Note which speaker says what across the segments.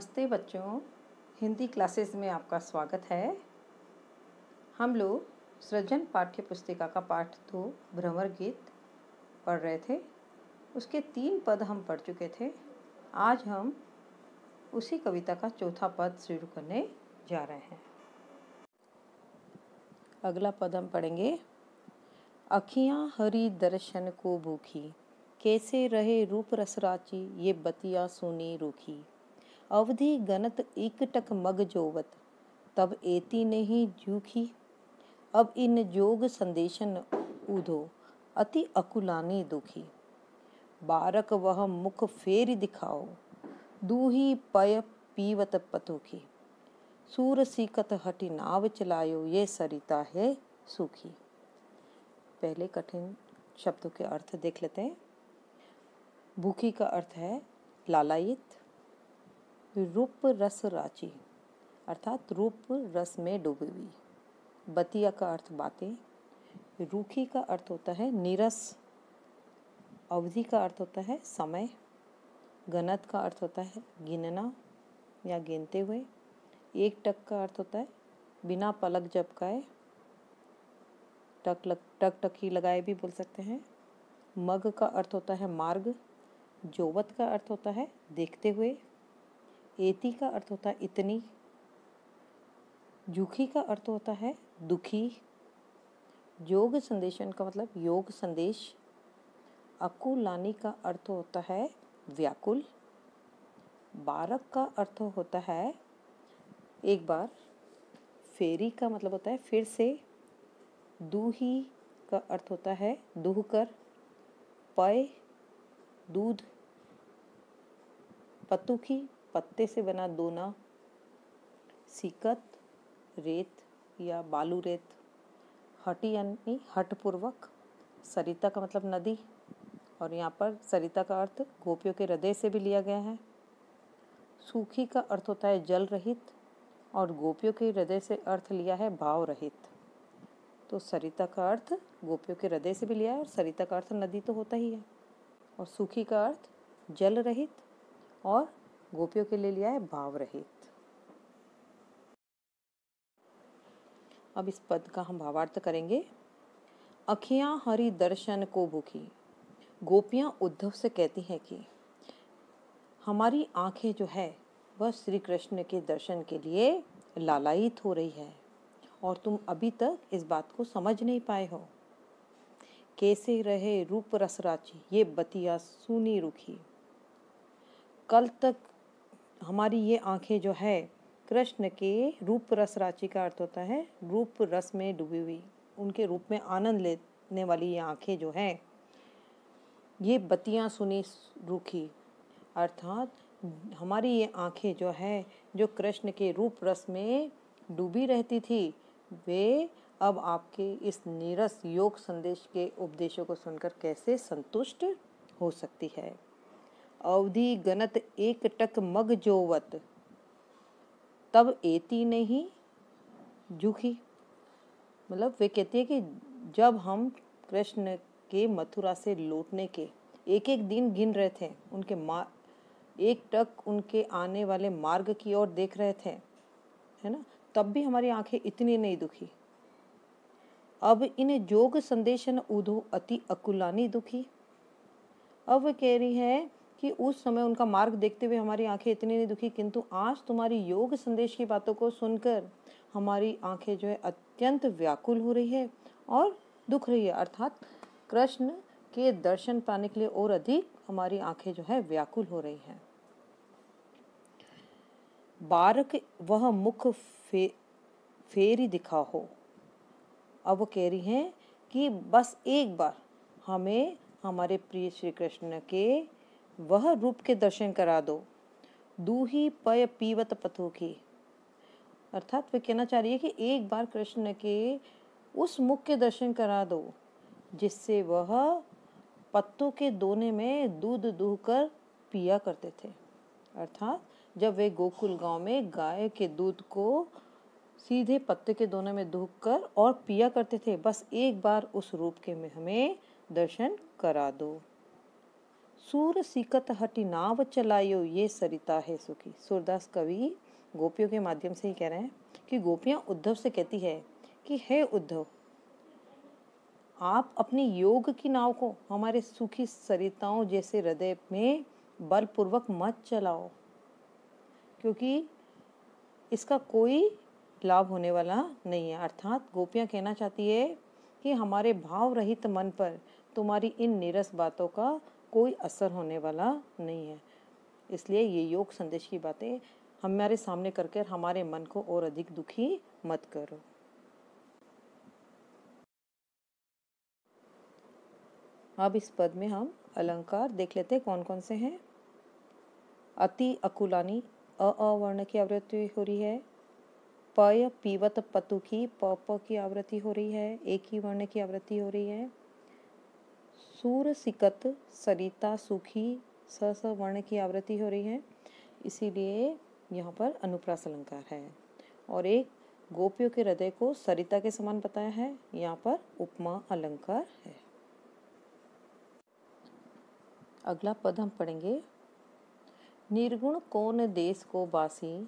Speaker 1: नमस्ते बच्चों, हिंदी क्लासेस में आपका स्वागत है। हम लोग सृजन पाठ्य पुस्तिका का पाठ 2 भ्रमर गीत पढ़ रहे थे। उसके 3 पद हम पढ़ चुके थे। आज हम उसी कविता का चौथा पद शुरू करने जा रहे हैं। अगला पद हम पढ़ेंगे। अखियाँ हरि दर्शन को भूखी, कैसे रहे रूप रस राची, ये बतिया सुनी रूखी। अवधि गनत एकटक मग जोवत, तब एती नहीं जूखी। अब इन जोग संदेशन ऊधो, अति अकुलानी दुखी। बारक वह मुख फेर दिखाओ, दूही पय पीवत पतुखी। सूर सीकत हटि नाव चलायो, ये सरिता है सूखी। पहले कठिन शब्दों के अर्थ देख लेते हैं। भूखी का अर्थ है लालायित। रूप रस राची अर्थात रूप रस में डूबी हुई। बतिया का अर्थ बातें। रूखी का अर्थ होता है नीरस। अवधि का अर्थ होता है समय। गणत का अर्थ होता है गिनना या गिनते हुए। एक टक का अर्थ होता है बिना पलक झपकाए, टक टकी लगाए भी बोल सकते हैं। मग का अर्थ होता है मार्ग। जोवत का अर्थ होता है देखते हुए। एती का अर्थ होता है इतनी। जूखी का अर्थ होता है दुखी। योग संदेशन का मतलब योग संदेश। अकुलानी का अर्थ होता है व्याकुल। बारक का अर्थ होता है एक बार। फेरी का मतलब होता है फिर से। दूही का अर्थ होता है दूह कर। पय दूध। पतुखी पत्ते से बना दोना। सीकत रेत या बालू रेत। हटी यानी हठपूर्वक। सरिता का मतलब नदी, और यहाँ पर सरिता का अर्थ गोपियों के हृदय से भी लिया गया है। सूखी का अर्थ होता है जल रहित, और गोपियों के हृदय से अर्थ लिया है भाव रहित। तो सरिता का अर्थ गोपियों के हृदय से भी लिया है, और सरिता का अर्थ नदी तो होता ही है। और सूखी का अर्थ जल रहित, और गोपियों के लिए लिया है भाव रहित। अब इस पद का हम भावार्थ करेंगे। अखियां हरि दर्शन को भूखी। गोपियां उद्धव से कहती हैं कि हमारी आंखें जो है वह श्री कृष्ण के दर्शन के लिए लालायित हो रही है, और तुम अभी तक इस बात को समझ नहीं पाए हो। कैसे रहे रूप रस राची, ये बतिया सुनी रूखी। कल तक हमारी ये आंखें जो है कृष्ण के रूप रस राची का अर्थ होता है रूप रस में डूबी हुई, उनके रूप में आनंद लेने वाली ये आंखें जो हैं, ये बतियां सुनी रूखी। अर्थात हमारी ये आंखें जो है जो कृष्ण के रूप रस में डूबी रहती थी, वे अब आपके इस नीरस योग संदेश के उपदेशों को सुनकर कैसे संतुष्ट हो सकती है। अवधि गनत एक टक मग जोवत, तब एती नहीं जूखी। मतलब वे कहती है कि जब हम कृष्ण के मथुरा से लौटने के एक एक दिन गिन रहे थे, उनके एक टक उनके आने वाले मार्ग की ओर देख रहे थे, है ना, तब भी हमारी आंखें इतनी नहीं दुखी। अब इन जोग संदेशन उधो अति अकुलानी दुखी। अब वे कह रही है कि उस समय उनका मार्ग देखते हुए हमारी आंखें इतनी नहीं दुखी, किंतु आज तुम्हारी योग संदेश की बातों को सुनकर हमारी आंखें जो है अत्यंत व्याकुल हो रही है और दुख रही है। अर्थात कृष्ण के दर्शन पाने के लिए और अधिक हमारी आंखें जो है व्याकुल हो रही हैं। बारक वह मुख फेरी दिखा हो। अब वो कह रही हैं कि बस एक बार हमें हमारे प्रिय श्री कृष्ण के वह रूप के दर्शन करा दो। दूही पय पीवत पथुखी। अर्थात वे कहना चाह रही है कि एक बार कृष्ण के उस मुख के दर्शन करा दो जिससे वह पत्तों के दोने में दूध दूह कर पिया करते थे। अर्थात जब वे गोकुल गांव में गाय के दूध को सीधे पत्ते के दोने में दूह कर और पिया करते थे, बस एक बार उस रूप के में हमें दर्शन करा दो। सूर सिकत हटी नाव चलायो ये सरिता है सुखी। सूरदास कवि गोपियों के माध्यम से ही कह रहे हैं कि गोपियां उद्धव से कहती है कि हे उद्धव, आप अपनी योग की नाव को हमारे सुखी सरिताओं जैसे हृदय में बलपूर्वक मत चलाओ, क्योंकि इसका कोई लाभ होने वाला नहीं है। अर्थात गोपियां कहना चाहती है कि हमारे भाव रहित मन पर तुम्हारी इन नीरस बातों का कोई असर होने वाला नहीं है। इसलिए ये योग संदेश की बातें हमारे सामने करके हमारे मन को और अधिक दुखी मत करो। अब इस पद में हम अलंकार देख लेते हैं कौन कौन से हैं। अति अकुलानी अ वर्ण की आवृत्ति हो रही है। पय पीवत पतु की प की आवृत्ति हो रही है, एक ही वर्ण की आवृत्ति हो रही है। सूर सिकत सरिता सुखी स वर्ण की आवृत्ति हो रही है, इसीलिए यहाँ पर अनुप्रास अलंकार है। और एक गोपियों के हृदय को सरिता के समान बताया है, यहाँ पर उपमा अलंकार है। अगला पद हम पढ़ेंगे। निर्गुण कौन देश को बासी,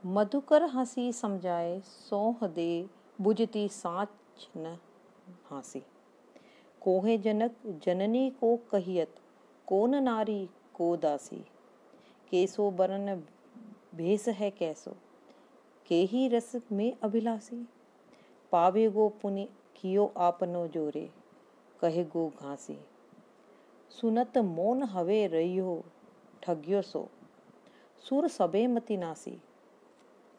Speaker 1: मधुकर हंसी समझाए सोह दे बुझती साँच न हासी। कोहे जनक जननी को कहियत, कौन नारी को दासी। केसो बरन भेष है कैसो, के ही रस में अभिलाषी। पावे गो पुनि कियो आपनो जोरे, कहे गो घासी। सुनत मौन हवे रहियो ठग्यो सो, सुर सबे मति नासी।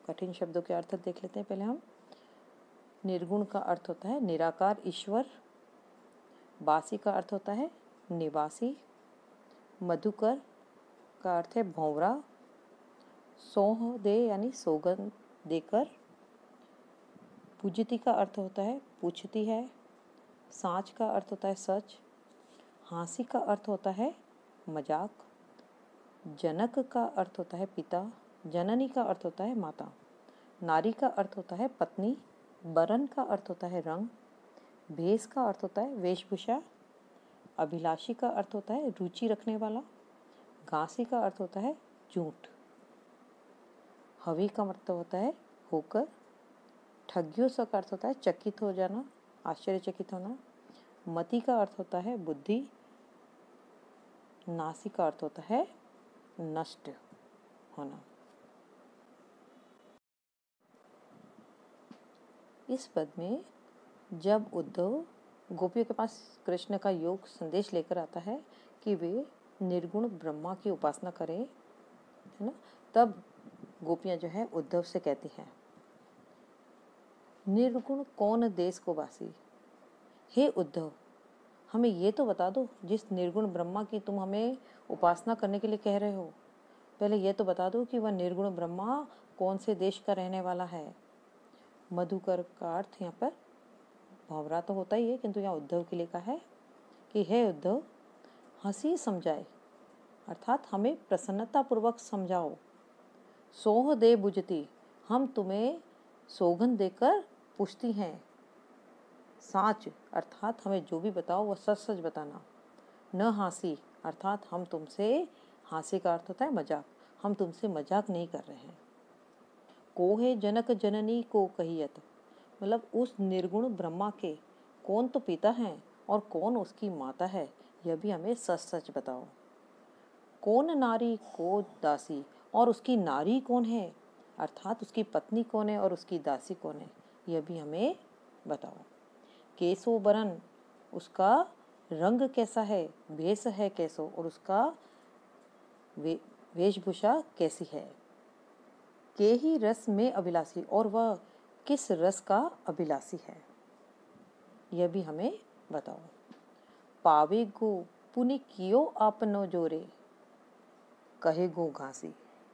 Speaker 1: कठिन शब्दों के अर्थ देख लेते हैं पहले हम। निर्गुण का अर्थ होता है निराकार ईश्वर। बासी का अर्थ होता है निवासी। मधुकर का अर्थ है भौंवरा। सोह दे यानी सौगंध देकर। पूजती का अर्थ होता है पूछती है। साँच का अर्थ होता है सच। हासी का अर्थ होता है मजाक। जनक का अर्थ होता है पिता। जननी का अर्थ होता है माता। नारी का अर्थ होता है पत्नी। बरन का अर्थ होता है रंग। भेष का अर्थ होता है वेशभूषा। अभिलाषी का अर्थ होता है रुचि रखने वाला। घासी का अर्थ होता है झूठ। हवि का मतलब होता है होकर। ठग्यो स का अर्थ होता है चकित हो जाना, आश्चर्यचकित होना। मति का अर्थ होता है बुद्धि। नासी का अर्थ होता है नष्ट होना। इस पद में जब उद्धव गोपियों के पास कृष्ण का योग संदेश लेकर आता है कि वे निर्गुण ब्रह्मा की उपासना करें, है ना, तब गोपियां जो है उद्धव से कहती हैं, निर्गुण कौन देश को वासी। हे उद्धव, हमें ये तो बता दो, जिस निर्गुण ब्रह्मा की तुम हमें उपासना करने के लिए कह रहे हो, पहले ये तो बता दो कि वह निर्गुण ब्रह्मा कौन से देश का रहने वाला है। मधुकर का अर्थ यहाँ पर भंवरा तो होता ही है, किंतु यहाँ उद्धव के लिए कहा है कि हे उद्धव, हंसी समझाए, अर्थात हमें प्रसन्नतापूर्वक समझाओ। सोह दे बुझती, हम तुम्हें सौगंध देकर पूछती हैं। साँच अर्थात हमें जो भी बताओ वह सच सच बताना। न हासी अर्थात हम तुमसे, हासी का अर्थ होता है मजाक, हम तुमसे मजाक नहीं कर रहे हैं। कोहे जनक जननी को कहियत, मतलब उस निर्गुण ब्रह्मा के कौन तो पिता हैं और कौन उसकी माता है, यह भी हमें सच सच बताओ। कौन नारी को दासी, और उसकी नारी कौन है, अर्थात उसकी पत्नी कौन है और उसकी दासी कौन है, यह भी हमें बताओ। केसो बरन, उसका रंग कैसा है, भेष है कैसो, और उसका वेशभूषा कैसी है। के ही रस में अभिलाषी, और वह किस रस का अभिलाषी है, यह भी हमें बताओ। पावे गो पुनि कियो आपनो जोरे, कहे गो घासी।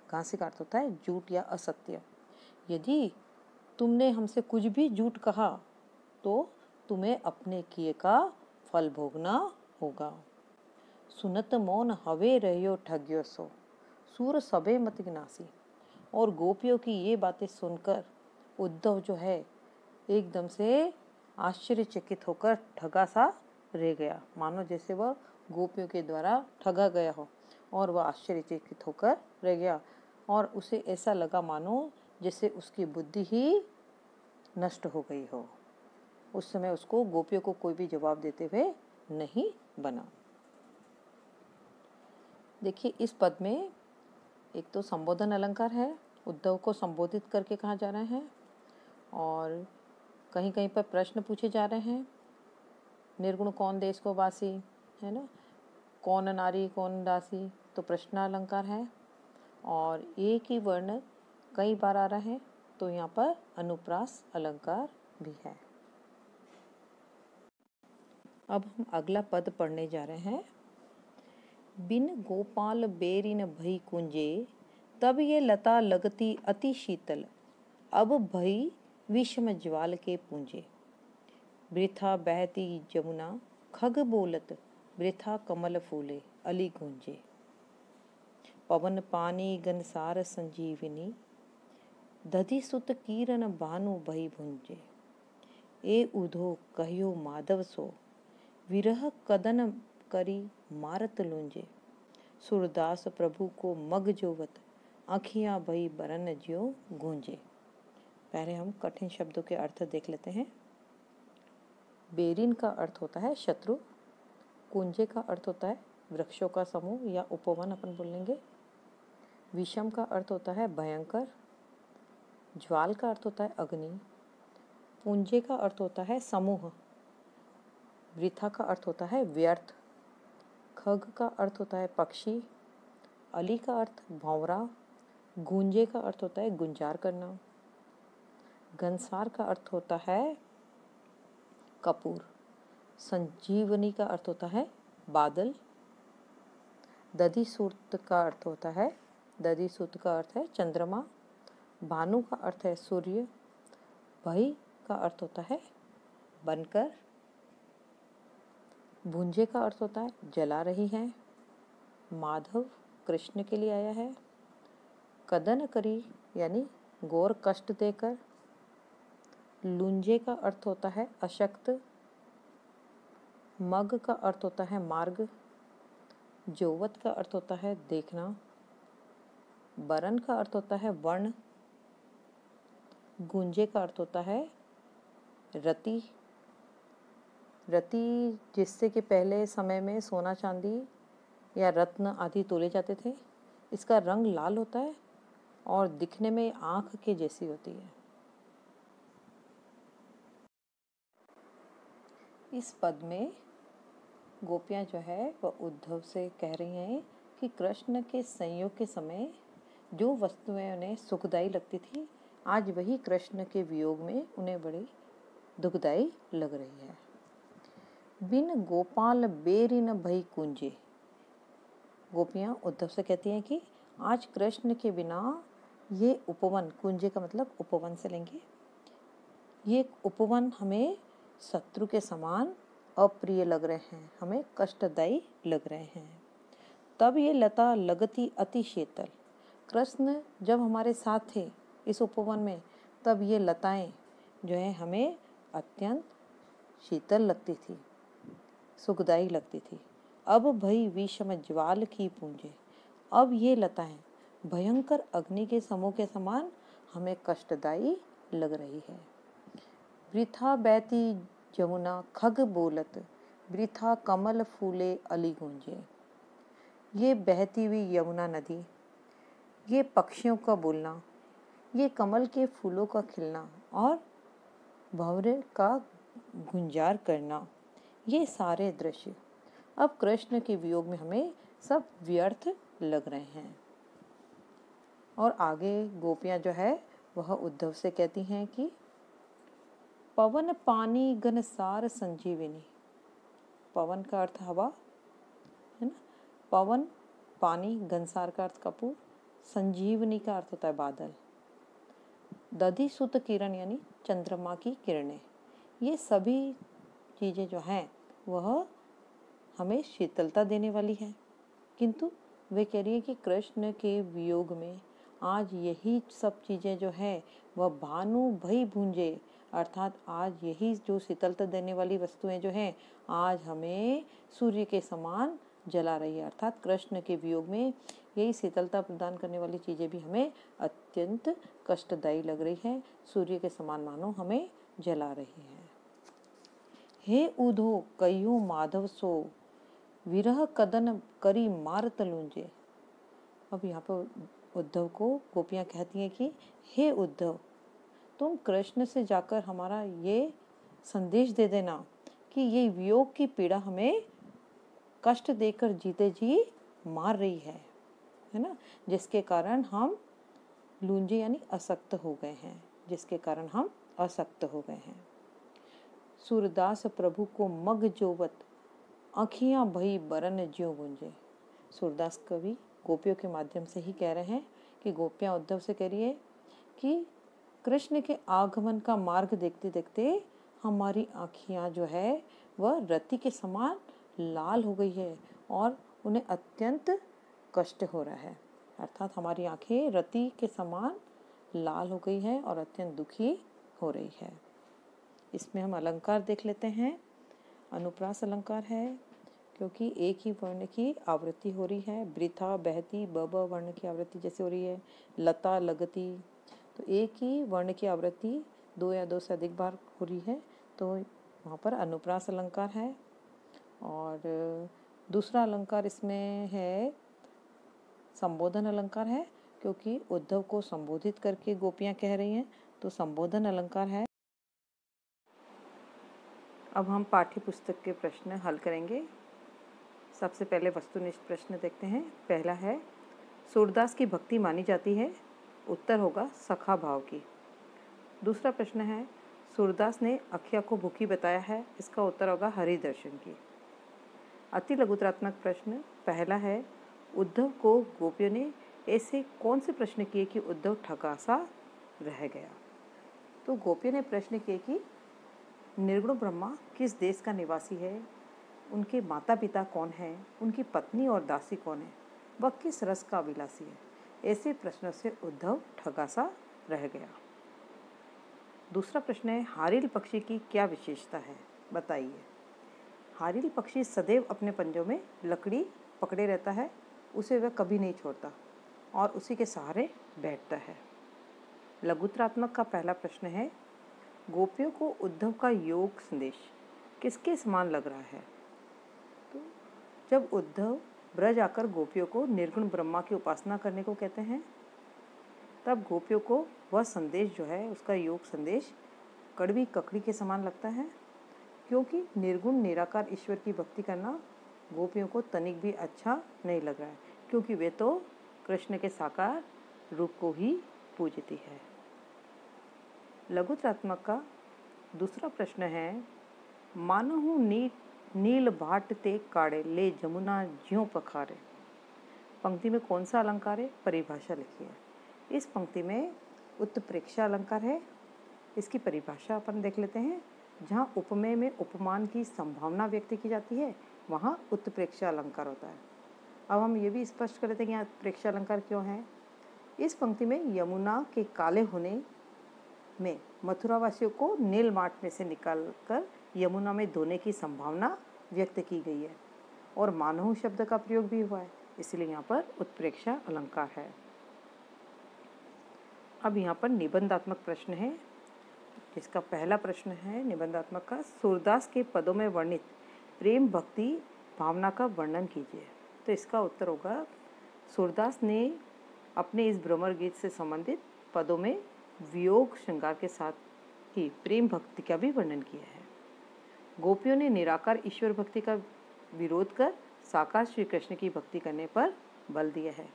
Speaker 1: घासी का अर्थ होता है झूठ या असत्य। यदि तुमने हमसे कुछ भी झूठ कहा तो तुम्हें अपने किए का फल भोगना होगा। सुनत मौन हवे रहियो ठग्यो सो, सूर सबे मत गिनासी। और गोपियों की ये बातें सुनकर उद्धव जो है एकदम से आश्चर्यचकित होकर ठगा सा रह गया, मानो जैसे वह गोपियों के द्वारा ठगा गया हो और वह आश्चर्यचकित होकर रह गया और उसे ऐसा लगा मानो जैसे उसकी बुद्धि ही नष्ट हो गई हो। उस समय उसको गोपियों को कोई भी जवाब देते हुए नहीं बना। देखिए, इस पद में एक तो संबोधन अलंकार है, उद्धव को संबोधित करके कहा जा रहे हैं, और कहीं कहीं पर प्रश्न पूछे जा रहे हैं। निर्गुण कौन देश को वासी, है ना, कौन नारी कौन दासी, तो प्रश्नालंकार है। और एक ही वर्ण कई बार आ रहा है, तो यहाँ पर अनुप्रास अलंकार भी है। अब हम अगला पद पढ़ने जा रहे हैं। बिन गोपाल बेरिन भई कुंजे, तब ये लता लगती अति शीतल, अब भई विषम ज्वाल के पूंजे। वृथा बहती जमुना खग बोलत, वृथा कमल फूले अली गूंजे। पवन पानी गनसार संजीवनी, दधि सुत कीरन भानु भई भुंजे। ए उधो कहियो माधव सो, विरह कदन करी मारत लूंजे। सूरदास प्रभु को मग जोवत, आँखियाँ भई बरन ज्यो गूंजे। पहले हम कठिन शब्दों के अर्थ देख लेते हैं। बेरिन का अर्थ होता है शत्रु, कुंजे का अर्थ होता है वृक्षों का समूह या उपवन अपन बोलेंगे। विषम का अर्थ होता है भयंकर, ज्वाल का अर्थ होता है अग्नि, पूंजे का अर्थ होता है समूह, वृथा का अर्थ होता है व्यर्थ, खग का अर्थ होता है पक्षी, अली का अर्थ भंवरा, गूंजे का अर्थ होता है गुंजार करना, गनसार का अर्थ होता है कपूर, संजीवनी का अर्थ होता है बादल, दधिसूत का अर्थ होता है, दधिसूत का अर्थ है चंद्रमा, भानु का अर्थ है सूर्य, भई का अर्थ होता है बनकर, भुंजे का अर्थ होता है जला रही है, माधव कृष्ण के लिए आया है, कदन करी यानी घोर कष्ट देकर, लुंजे का अर्थ होता है अशक्त, मग का अर्थ होता है मार्ग, जोवत का अर्थ होता है देखना, बरन का अर्थ होता है वर्ण, गुंजे का अर्थ होता है रति। रति जिससे कि पहले समय में सोना चांदी या रत्न आदि तोले जाते थे। इसका रंग लाल होता है और दिखने में आँख के जैसी होती है। इस पद में गोपियाँ जो है वह उद्धव से कह रही हैं कि कृष्ण के संयोग के समय जो वस्तुएं उन्हें सुखदायी लगती थी, आज वही कृष्ण के वियोग में उन्हें बड़ी दुखदायी लग रही है। बिन गोपाल बेरिन भई कुंजे, गोपियाँ उद्धव से कहती हैं कि आज कृष्ण के बिना ये उपवन, कुंजे का मतलब उपवन से लेंगे, ये उपवन हमें शत्रु के समान अप्रिय लग रहे हैं, हमें कष्टदायी लग रहे हैं। तब ये लता लगती अति शीतल, कृष्ण जब हमारे साथ थे इस उपवन में, तब ये लताएं जो है हमें अत्यंत शीतल लगती थी, सुखदायी लगती थी। अब भई विषम ज्वाल की पूंजे, अब ये लताएं भयंकर अग्नि के समूह के समान हमें कष्टदायी लग रही है। वृथा बहती जमुना खग बोलत, वृथा कमल फूले अली गूंजे। ये बहती हुई यमुना नदी, ये पक्षियों का बोलना, ये कमल के फूलों का खिलना और भंवरे का गुंजार करना, ये सारे दृश्य अब कृष्ण के वियोग में हमें सब व्यर्थ लग रहे हैं। और आगे गोपियाँ जो है वह उद्धव से कहती हैं कि पवन पानी गनसार संजीवनी, पवन का अर्थ हवा है ना, पवन पानी, गनसार का अर्थ कपूर, संजीवनी का अर्थ होता है बादल, दधि सुत किरण यानी चंद्रमा की किरणें, ये सभी चीज़ें जो हैं वह हमें शीतलता देने वाली है। किंतु वे कह रही है कि कृष्ण के वियोग में आज यही सब चीज़ें जो है वह भानु भई भूंजे, अर्थात आज यही जो शीतलता देने वाली वस्तुएं जो हैं आज हमें सूर्य के समान जला रही है। अर्थात कृष्ण के वियोग में यही शीतलता प्रदान करने वाली चीज़ें भी हमें अत्यंत कष्टदायी लग रही है, सूर्य के समान मानो हमें जला रही है। हे उधो कयो माधव सो विरह कदन करी मार तलुंजे। अब यहाँ पर उद्धव को गोपियाँ कहती हैं कि हे उद्धव, तुम कृष्ण से जाकर हमारा ये संदेश दे देना कि ये वियोग की पीड़ा हमें कष्ट देकर जीते जी मार रही है ना, जिसके कारण हम लूंजे यानी असक्त हो गए हैं, जिसके कारण हम असक्त हो गए हैं। सूरदास प्रभु को मग जोवत आँखियाँ भई बरन ज्यों गुंजे। सूरदास कवि गोपियों के माध्यम से ही कह रहे हैं कि गोपियाँ उद्धव से कह रही है कि कृष्ण के आगमन का मार्ग देखते देखते हमारी आँखियाँ जो है वह रति के समान लाल हो गई है और उन्हें अत्यंत कष्ट हो रहा है। अर्थात हमारी आँखें रति के समान लाल हो गई है और अत्यंत दुखी हो रही है। इसमें हम अलंकार देख लेते हैं। अनुप्रास अलंकार है क्योंकि एक ही वर्ण की आवृत्ति हो रही है। वृथा, बहती, ब वर्ण की आवृत्ति जैसे हो रही है। लता, लगती, तो एक ही वर्ण की आवृत्ति दो या दो से अधिक बार हो रही है, तो वहाँ पर अनुप्रास अलंकार है। और दूसरा अलंकार इसमें है संबोधन अलंकार है, क्योंकि उद्धव को संबोधित करके गोपियाँ कह रही हैं, तो संबोधन अलंकार है। अब हम पाठ्य पुस्तक के प्रश्न हल करेंगे। सबसे पहले वस्तुनिष्ठ प्रश्न देखते हैं। पहला है, सूरदास की भक्ति मानी जाती है? उत्तर होगा सखा भाव की। दूसरा प्रश्न है, सूरदास ने अखिया को भूखी बताया है? इसका उत्तर होगा हरि दर्शन की। अति लघुतरात्मक प्रश्न पहला है, उद्धव को गोपियों ने ऐसे कौन से प्रश्न किए कि उद्धव ठगा सा रह गया? तो गोपियों ने प्रश्न किए कि निर्गुण ब्रह्मा किस देश का निवासी है, उनके माता पिता कौन हैं, उनकी पत्नी और दासी कौन है, वह किस रस का अभिलाषी है। ऐसे प्रश्नों से उद्धव ठगा सा रह गया। दूसरा प्रश्न है, हारिल पक्षी की क्या विशेषता है, बताइए। हारिल पक्षी सदैव अपने पंजों में लकड़ी पकड़े रहता है, उसे वह कभी नहीं छोड़ता और उसी के सहारे बैठता है। लघुतरात्मक का पहला प्रश्न है, गोपियों को उद्धव का योग संदेश किसके समान लग रहा है? तो जब उद्धव ब्रज आकर गोपियों को निर्गुण ब्रह्मा की उपासना करने को कहते हैं, तब गोपियों को वह संदेश जो है, उसका योग संदेश कड़वी ककड़ी के समान लगता है, क्योंकि निर्गुण निराकार ईश्वर की भक्ति करना गोपियों को तनिक भी अच्छा नहीं लग रहा है, क्योंकि वे तो कृष्ण के साकार रूप को ही पूजती है। लघुतरात्मक का दूसरा प्रश्न है, मानहु नील भाट ते काड़े ले जमुना ज्यों पखारे। पंक्ति में कौन सा अलंकार है, परिभाषा लिखी है। इस पंक्ति में उत्प्रेक्षा अलंकार है। इसकी परिभाषा अपन देख लेते हैं। जहाँ उपमेय में उपमान की संभावना व्यक्त की जाती है, वहाँ उत्प्रेक्षा अलंकार होता है। अब हम ये भी स्पष्ट कर लेते हैं कि यहाँ उत्प्रेक्षा अलंकार क्यों है। इस पंक्ति में यमुना के काले होने में मथुरावासियों को नील माट में से निकालकर यमुना में धोने की संभावना व्यक्त की गई है और मानहु शब्द का प्रयोग भी हुआ है, इसलिए यहाँ पर उत्प्रेक्षा अलंकार है। अब यहाँ पर निबंधात्मक प्रश्न है, जिसका पहला प्रश्न है निबंधात्मक का, सूरदास के पदों में वर्णित प्रेम भक्ति भावना का वर्णन कीजिए। तो इसका उत्तर होगा, सूरदास ने अपने इस भ्रमर गीत से संबंधित पदों में वियोग श्रृंगार के साथ ही प्रेम भक्ति का भी वर्णन किया है। गोपियों ने निराकार ईश्वर भक्ति का विरोध कर साकार श्री कृष्ण की भक्ति करने पर बल दिया है।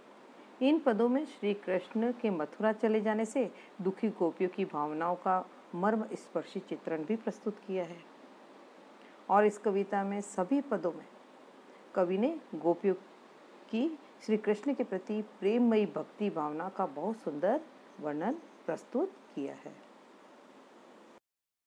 Speaker 1: इन पदों में श्री कृष्ण के मथुरा चले जाने से दुखी गोपियों की भावनाओं का मर्म स्पर्शी चित्रण भी प्रस्तुत किया है। और इस कविता में सभी पदों में कवि ने गोपियों की श्री कृष्ण के प्रति प्रेममयी भक्ति भावना का बहुत सुंदर वर्णन प्रस्तुत किया है।